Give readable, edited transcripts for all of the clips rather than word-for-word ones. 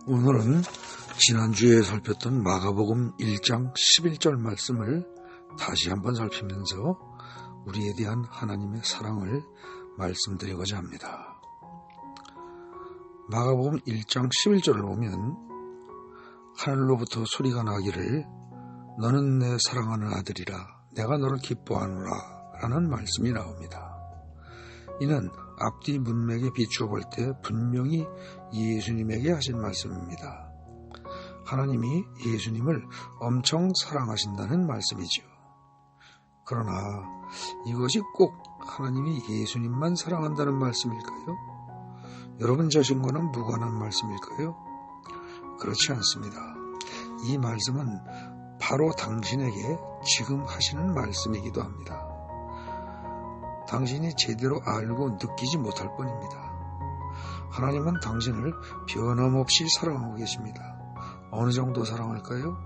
오늘은 지난주에 살폈던 마가복음 1장 11절 말씀을 다시 한번 살피면서 우리에 대한 하나님의 사랑을 말씀드리고자 합니다. 마가복음 1장 11절을 보면 하늘로부터 소리가 나기를 너는 내 사랑하는 아들이라 내가 너를 기뻐하노라 라는 말씀이 나옵니다. 이는 앞뒤 문맥에 비추어 볼 때 분명히 예수님에게 하신 말씀입니다. 하나님이 예수님을 엄청 사랑하신다는 말씀이죠. 그러나 이것이 꼭 하나님이 예수님만 사랑한다는 말씀일까요? 여러분 자신과는 무관한 말씀일까요? 그렇지 않습니다. 이 말씀은 바로 당신에게 지금 하시는 말씀이기도 합니다. 당신이 제대로 알고 느끼지 못할 뿐입니다. 하나님은 당신을 변함없이 사랑하고 계십니다. 어느 정도 사랑할까요?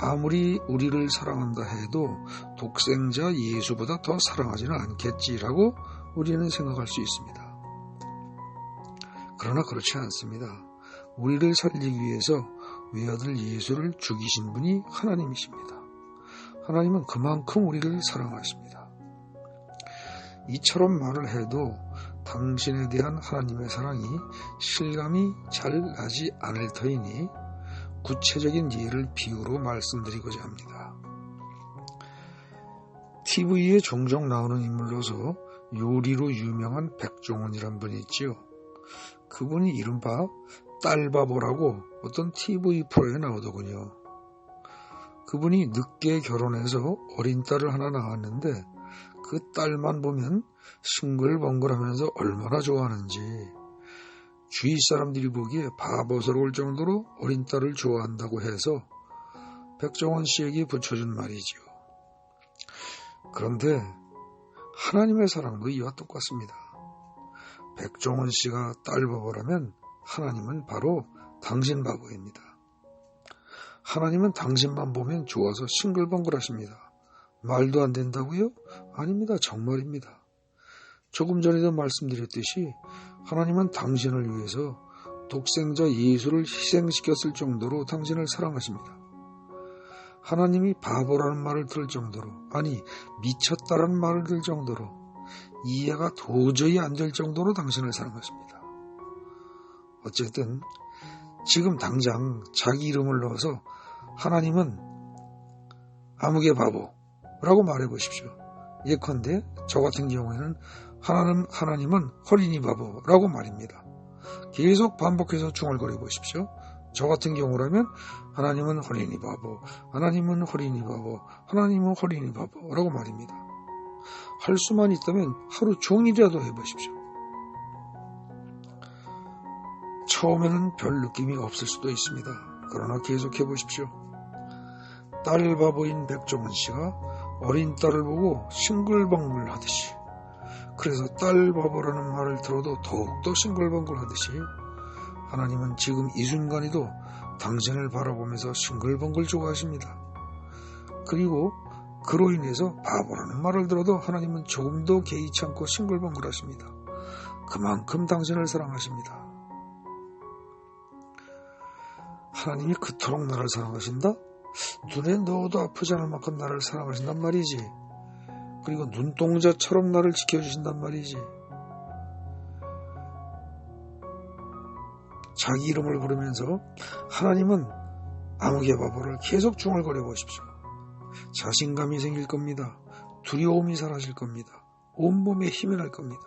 아무리 우리를 사랑한다 해도 독생자 예수보다 더 사랑하지는 않겠지라고 우리는 생각할 수 있습니다. 그러나 그렇지 않습니다. 우리를 살리기 위해서 외아들 예수를 죽이신 분이 하나님이십니다. 하나님은 그만큼 우리를 사랑하십니다. 이처럼 말을 해도 당신에 대한 하나님의 사랑이 실감이 잘 나지 않을 터이니 구체적인 예를 비유로 말씀드리고자 합니다. TV에 종종 나오는 인물로서 요리로 유명한 백종원이란 분이 있지요. 그분이 이른바 딸바보라고 어떤 TV 프로에 나오더군요. 그분이 늦게 결혼해서 어린 딸을 하나 낳았는데 그 딸만 보면 싱글벙글하면서 얼마나 좋아하는지 주위 사람들이 보기에 바보스러울 정도로 어린 딸을 좋아한다고 해서 백종원 씨에게 붙여준 말이지요. 그런데 하나님의 사랑도 이와 똑같습니다. 백종원 씨가 딸 바보라면 하나님은 바로 당신 바보입니다. 하나님은 당신만 보면 좋아서 싱글벙글하십니다. 말도 안 된다고요? 아닙니다. 정말입니다. 조금 전에도 말씀드렸듯이 하나님은 당신을 위해서 독생자 예수를 희생시켰을 정도로 당신을 사랑하십니다. 하나님이 바보라는 말을 들을 정도로, 아니 미쳤다라는 말을 들을 정도로, 이해가 도저히 안 될 정도로 당신을 사랑하십니다. 어쨌든 지금 당장 자기 이름을 넣어서 하나님은 아무개 바보 라고 말해보십시오. 예컨대 저 같은 경우에는 하나님은 허린이 바보라고 말입니다. 계속 반복해서 중얼거려 보십시오. 저 같은 경우라면 하나님은 허린이 바보, 하나님은 허린이 바보, 하나님은 허린이 바보라고 말입니다. 할 수만 있다면 하루 종일이라도 해보십시오. 처음에는 별 느낌이 없을 수도 있습니다. 그러나 계속 해보십시오. 딸 바보인 백종원 씨가 어린 딸을 보고 싱글벙글 하듯이, 그래서 딸 바보라는 말을 들어도 더욱더 싱글벙글 하듯이 하나님은 지금 이 순간에도 당신을 바라보면서 싱글벙글 좋아하십니다. 그리고 그로 인해서 바보라는 말을 들어도 하나님은 조금 더 개의치 않고 싱글벙글 하십니다. 그만큼 당신을 사랑하십니다. 하나님이 그토록 나를 사랑하신다? 눈에 넣어도 아프지 않을 만큼 나를 사랑하신단 말이지. 그리고 눈동자처럼 나를 지켜주신단 말이지. 자기 이름을 부르면서 하나님은 아무개 바보를 계속 중얼거려 보십시오. 자신감이 생길 겁니다. 두려움이 사라질 겁니다. 온몸에 힘이 날 겁니다.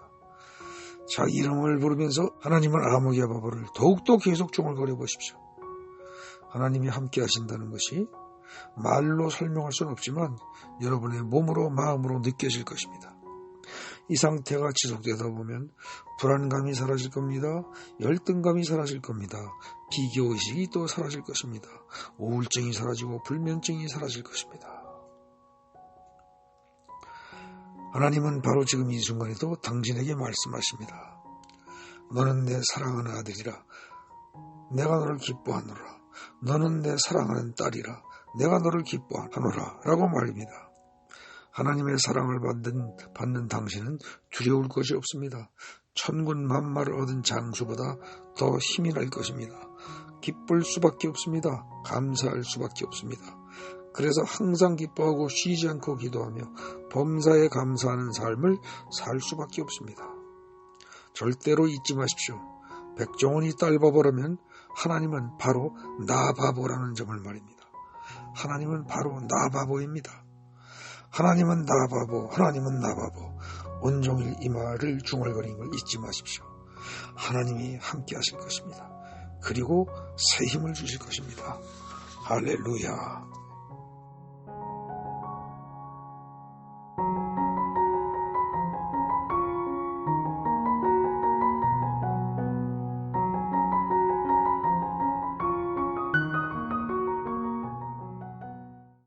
자기 이름을 부르면서 하나님은 아무개 바보를 더욱더 계속 중얼거려 보십시오. 하나님이 함께 하신다는 것이 말로 설명할 수는 없지만 여러분의 몸으로 마음으로 느껴질 것입니다. 이 상태가 지속되다 보면 불안감이 사라질 겁니다. 열등감이 사라질 겁니다. 비교의식이 또 사라질 것입니다. 우울증이 사라지고 불면증이 사라질 것입니다. 하나님은 바로 지금 이 순간에도 당신에게 말씀하십니다. 너는 내 사랑하는 아들이라 내가 너를 기뻐하노라. 너는 내 사랑하는 딸이라 내가 너를 기뻐하노라 라고 말입니다. 하나님의 사랑을 받는 당신은 두려울 것이 없습니다. 천군 만마를 얻은 장수보다 더 힘이 날 것입니다. 기쁠 수밖에 없습니다. 감사할 수밖에 없습니다. 그래서 항상 기뻐하고 쉬지 않고 기도하며 범사에 감사하는 삶을 살 수밖에 없습니다. 절대로 잊지 마십시오. 백종원이 딸 바보라면 하나님은 바로 나 바보라는 점을 말입니다. 하나님은 바로 나 바보입니다. 하나님은 나 바보, 하나님은 나 바보. 온종일 이 말을 중얼거리는 걸 잊지 마십시오. 하나님이 함께 하실 것입니다. 그리고 새 힘을 주실 것입니다. 할렐루야.